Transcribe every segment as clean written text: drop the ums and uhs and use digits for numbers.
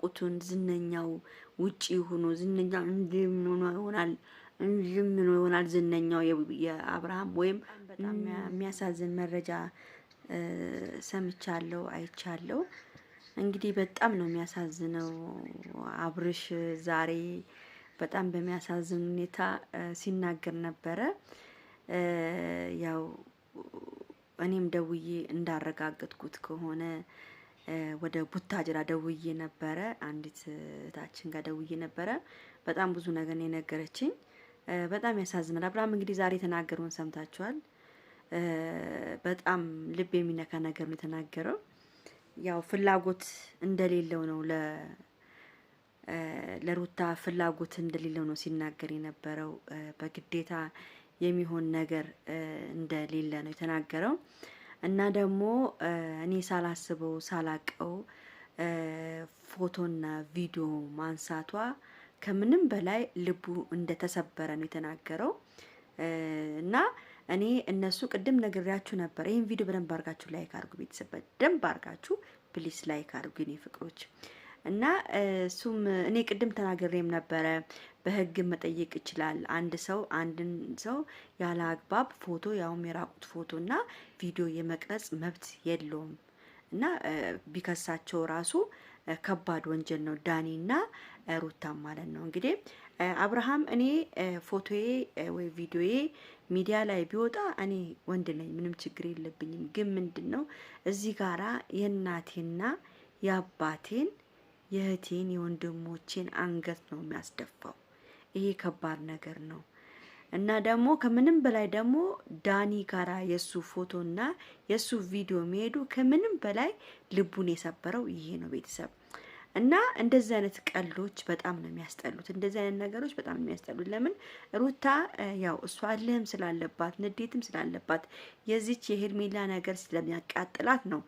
ራቁቱን ዝነኛው ውጪ ሆኖ ዝነኛው ይሆናል ዝነኛው የአብርሃም ወይም በጣም የሚያሳዝን መረጃ ሰምቻለሁ አይቻለሁ። እንግዲህ በጣም ነው የሚያሳዝነው። አብርሽ ዛሬ በጣም በሚያሳዝን ሁኔታ ሲናገር ነበረ። ያው እኔም ደውዬ እንዳረጋገጥኩት ከሆነ ወደ ቡታጅራ ደውዬ ነበረ። አንዲት እህታችን ጋር ደውዬ ነበረ። በጣም ብዙ ነገር ነው የነገረችኝ። በጣም ያሳዝናል። አብርሃም እንግዲህ ዛሬ የተናገረውን ሰምታችኋል። በጣም ልብ የሚነካ ነገር ነው የተናገረው። ያው ፍላጎት እንደሌለው ነው ለሩታ ፍላጎት እንደሌለው ነው ሲናገር የነበረው። በግዴታ የሚሆን ነገር እንደሌለ ነው የተናገረው። እና ደግሞ እኔ ሳላስበው ሳላቀው ፎቶና ቪዲዮ ማንሳቷ ከምንም በላይ ልቡ እንደተሰበረ ነው የተናገረው። እና እኔ እነሱ ቅድም ነግሬያችሁ ነበር። ይሄን ቪዲዮ በደንብ አድርጋችሁ ላይክ አድርጉ። ቤተሰብ በደንብ አድርጋችሁ ፕሊስ ላይክ አድርጉ የኔ ፍቅሮች። እና እሱም እኔ ቅድም ተናግሬም ነበረ። በህግ መጠየቅ ይችላል አንድ ሰው አንድን ሰው ያለ አግባብ ፎቶ ያውም የራቁት ፎቶና ቪዲዮ የመቅረጽ መብት የለውም። እና ቢከሳቸው ራሱ ከባድ ወንጀል ነው። ዳኒና ሩታ ማለት ነው። እንግዲህ አብርሃም እኔ ፎቶዬ ወይ ቪዲዮዬ ሚዲያ ላይ ቢወጣ እኔ ወንድ ነኝ፣ ምንም ችግር የለብኝም። ግን ምንድነው እዚህ ጋራ የእናቴና የአባቴን የእህቴን የወንድሞቼን አንገት ነው የሚያስደፋው። ይሄ ከባድ ነገር ነው። እና ደግሞ ከምንም በላይ ደግሞ ዳኒ ጋራ የሱ ፎቶና የሱ ቪዲዮ የሚሄዱ ከምንም በላይ ልቡን የሰበረው ይሄ ነው ቤተሰብ። እና እንደዚህ አይነት ቀልዶች በጣም ነው የሚያስጠሉት። እንደዚህ አይነት ነገሮች በጣም ነው የሚያስጠሉት። ለምን ሩታ ያው እሷ አለህም ስላለባት ንዴትም ስላለባት የዚች የሄርሜላ ነገር ስለሚያቃጥላት ነው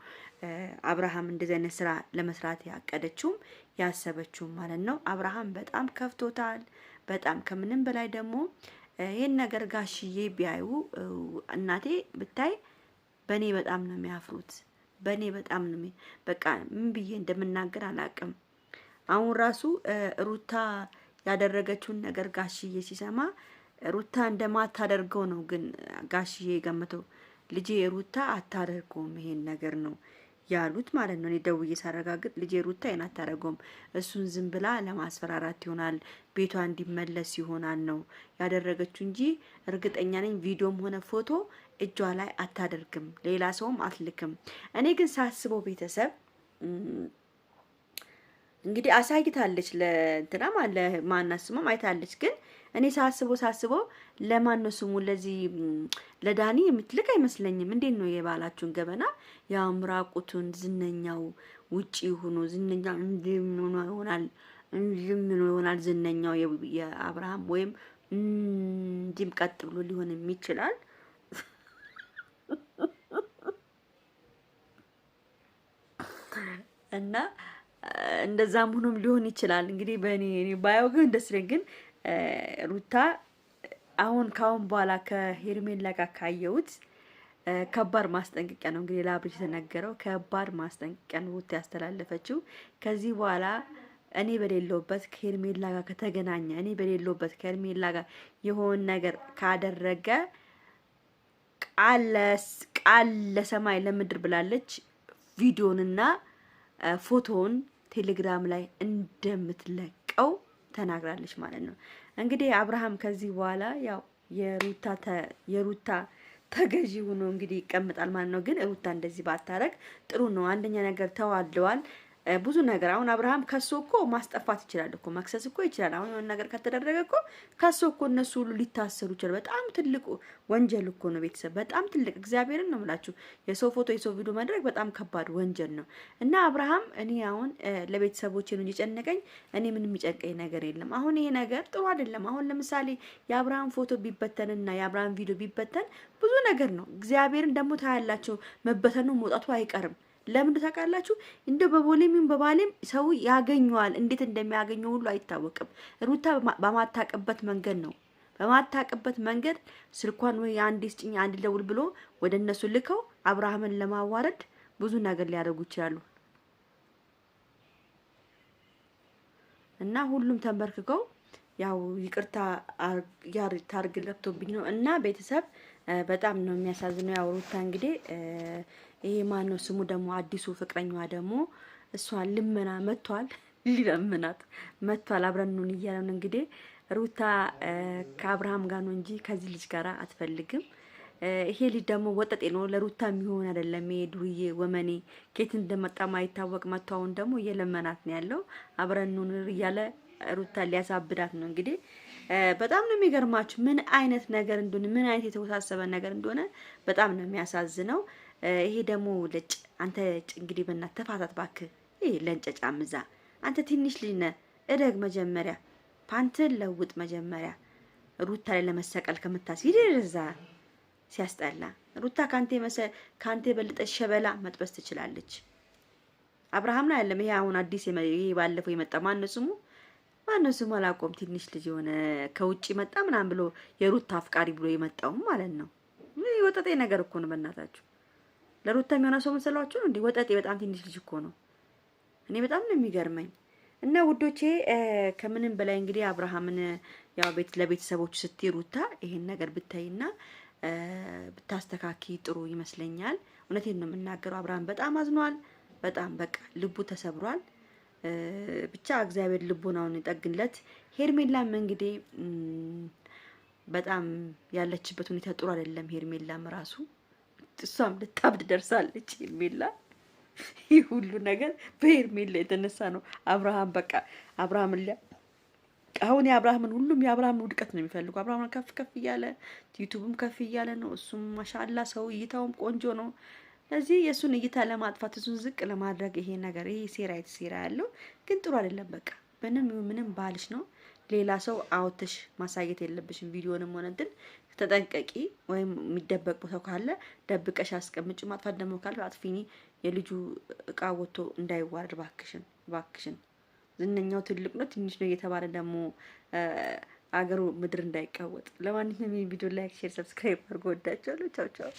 አብርሃም እንደዚህ አይነት ስራ ለመስራት ያቀደችውም ያሰበችውም ማለት ነው። አብርሃም በጣም ከፍቶታል። በጣም ከምንም በላይ ደግሞ ይሄን ነገር ጋሽዬ ቢያዩ እናቴ ብታይ በኔ በጣም ነው የሚያፍሩት። በኔ በጣም ነው በቃ ምን ብዬ እንደምናገር አላቅም። አሁን ራሱ ሩታ ያደረገችውን ነገር ጋሽዬ ሲሰማ ሩታ እንደማታደርገው ነው ግን ጋሽዬ ገመተው። ልጄ ሩታ አታደርገውም ይሄን ነገር ነው ያሉት ማለት ነው። እኔ ደውዬ ሳረጋግጥ ልጄ ሩታ ይሄን አታደርገውም፣ እሱን ዝም ብላ ለማስፈራራት ይሆናል፣ ቤቷ እንዲመለስ ይሆናል ነው ያደረገችው እንጂ እርግጠኛ ነኝ ቪዲዮም ሆነ ፎቶ እጇ ላይ አታደርግም፣ ሌላ ሰውም አትልክም። እኔ ግን ሳስበው ቤተሰብ እንግዲህ አሳይታለች ለእንትና ለማናት ስሙም አይታለች። ግን እኔ ሳስበው ለማን ነው ስሙ ለዚህ ለዳኒ የምትልክ አይመስለኝም። እንዴት ነው የባላችሁን ገበና ያምራቁቱን ዝነኛው ውጪ ሆኖ ዝነኛው ይሆናል ዝነኛው የአብርሃም ወይም እንዲም ቀጥ ብሎ ሊሆን ይችላል። እና እንደዛም ሆኖም ሊሆን ይችላል። እንግዲህ በእኔ ባየው ግን ደስ ይለኝ። ግን ሩታ አሁን ካሁን በኋላ ከሄርሜላ ጋር ካየሁት ከባድ ማስጠንቀቂያ ነው እንግዲህ ለአብርሽ የተነገረው። ከባድ ማስጠንቀቂያ ነው ሩታ ያስተላለፈችው። ከዚህ በኋላ እኔ በሌለውበት ከሄርሜላ ጋር ከተገናኘ እኔ በሌለውበት ከሄርሜላ ጋር የሆነ ነገር ካደረገ ቃል ለሰማይ ለምድር ብላለች። ቪዲዮንና ፎቶውን ቴሌግራም ላይ እንደምትለቀው ተናግራለች ማለት ነው። እንግዲህ አብርሃም ከዚህ በኋላ ያው የሩታ ተገዢ ሆኖ እንግዲህ ይቀመጣል ማለት ነው። ግን ሩታ እንደዚህ ባታረግ ጥሩ ነው። አንደኛ ነገር ተዋልደዋል ብዙ ነገር። አሁን አብርሃም ከሶ እኮ ማስጠፋት ይችላል እኮ መክሰስ እኮ ይችላል። አሁን የሆነ ነገር ከተደረገ እኮ ከሶ እኮ እነሱ ሁሉ ሊታሰሩ ይችላል። በጣም ትልቅ ወንጀል እኮ ነው ቤተሰብ፣ በጣም ትልቅ። እግዚአብሔርን ነው የምላችሁ። የሰው ፎቶ የሰው ቪዲዮ ማድረግ በጣም ከባድ ወንጀል ነው። እና አብርሃም እኔ አሁን ለቤተሰቦቼ ነው የጨነቀኝ። እኔ ምንም የሚጨንቀኝ ነገር የለም። አሁን ይሄ ነገር ጥሩ አይደለም። አሁን ለምሳሌ የአብርሃም ፎቶ ቢበተንና የአብርሃም ቪዲዮ ቢበተን ብዙ ነገር ነው። እግዚአብሔርን ደግሞ ታያላችሁ፣ መበተኑ መውጣቱ አይቀርም። ለምን ታውቃላችሁ? እንደው በቦሌም በባሌም ሰው ያገኘዋል። እንዴት እንደሚያገኘው ሁሉ አይታወቅም። ሩታ በማታቀበት መንገድ ነው በማታቀበት መንገድ ስልኳን ወይ አንድ ስጭኝ አንድ ደውል ብሎ ወደ እነሱ ልከው አብርሃምን ለማዋረድ ብዙ ነገር ሊያደርጉ ይችላሉ። እና ሁሉም ተንበርክከው ያው ይቅርታ ታርግ ለብቶብኝ ነው እና ቤተሰብ በጣም ነው የሚያሳዝነው። ያው ሩታ እንግዲህ ይሄ ማን ነው ስሙ ደግሞ አዲሱ ፍቅረኛዋ ደግሞ እሷን ልመና መጥቷል፣ ሊለምናት መጥቷል። አብረኑን እያለ ነው እንግዲህ ሩታ ከአብርሃም ጋር ነው እንጂ ከዚህ ልጅ ጋር አትፈልግም። ይሄ ልጅ ደግሞ ወጠጤ ነው፣ ለሩታ የሚሆን አይደለም። ይሄ ዱርዬ ወመኔ ከየት እንደመጣ ማይታወቅ መጥቷውን ደግሞ እየለመናት ነው ያለው። አብረኑን እያለ ሩታ ሊያሳብዳት ነው እንግዲህ። በጣም ነው የሚገርማችሁ ምን አይነት ነገር እንደሆነ ምን አይነት የተወሳሰበ ነገር እንደሆነ በጣም ነው የሚያሳዝነው። ይሄ ደግሞ ለጭ አንተ እንግዲህ በእናትህ ተፋታት እባክህ። ይሄ ለንጨጫ ምዛ አንተ ትንሽ ልጅ ነህ፣ እደግ መጀመሪያ፣ ፓንትን ለውጥ መጀመሪያ። ሩታ ላይ ለመሰቀል ከምታስይድ ይደዛ ሲያስጠላ። ሩታ ካንተ የበለጠ ሸበላ መጥበስ ትችላለች። አብርሃም ላይ አይደለም ይሄ አሁን አዲስ ይሄ ባለፈው የመጣ ማነው ስሙ አላውቀውም። ትንሽ ልጅ የሆነ ከውጪ መጣ ምናምን ብሎ የሩታ አፍቃሪ ብሎ የመጣው ማለት ነው። ይሄ ወጠጤ ነገር እኮ ነው በእናታችሁ። ለሩታ የሚሆነ ሰው መሰሏችሁ እንዴ? ወጠጤ በጣም ትንሽ ልጅ እኮ ነው። እኔ በጣም ነው የሚገርመኝ። እና ውዶቼ ከምንም በላይ እንግዲህ አብርሃምን ያው ለቤተሰቦቹ ስትይ ሩታ ይሄን ነገር ብታይና ብታስተካኪ ጥሩ ይመስለኛል። እውነቴን ነው የምናገረው። አብርሃም በጣም አዝኗል። በጣም በቃ ልቡ ተሰብሯል። ብቻ እግዚአብሔር ልቦናውን ይጠግንለት። ሄርሜላም እንግዲህ በጣም ያለችበት ሁኔታ ጥሩ አይደለም። ሄርሜላም ራሱ እሷም ልታብድ ደርሳለች። ሄርሜላ ይህ ሁሉ ነገር በሄርሜላ የተነሳ ነው። አብርሃም በቃ አብርሃምን አሁን የአብርሃምን ሁሉም የአብርሃምን ውድቀት ነው የሚፈልጉ። አብርሃምን ከፍ እያለ ዩቲዩብም ከፍ እያለ ነው። እሱም ማሻአላ ሰው እይታውም ቆንጆ ነው። ለዚህ የሱን እይታ ለማጥፋት እሱን ዝቅ ለማድረግ ይሄ ነገር ይሄ ሴራ ያለው ግን ጥሩ አይደለም። በቃ ምንም ባልሽ ነው። ሌላ ሰው አውጥሽ ማሳየት የለብሽም። ቪዲዮንም ሆነ እንትን ተጠንቀቂ። ወይም የሚደበቅ ቦታ ካለ ደብቀሽ አስቀምጪ። ማጥፋት ደግሞ ካለ አጥፊኒ። የልጁ እቃ ወጥቶ እንዳይዋረድ ባክሽን። ዝነኛው ትልቅ ነው ትንሽ ነው እየተባለ ደግሞ አገሩ ምድር እንዳይቃወጥ። ለማንኛውም ቪዲዮ ላይክ፣ ሼር፣ ሰብስክራይብ አድርጎ ወዳችኋለሁ። ቻው ቻው።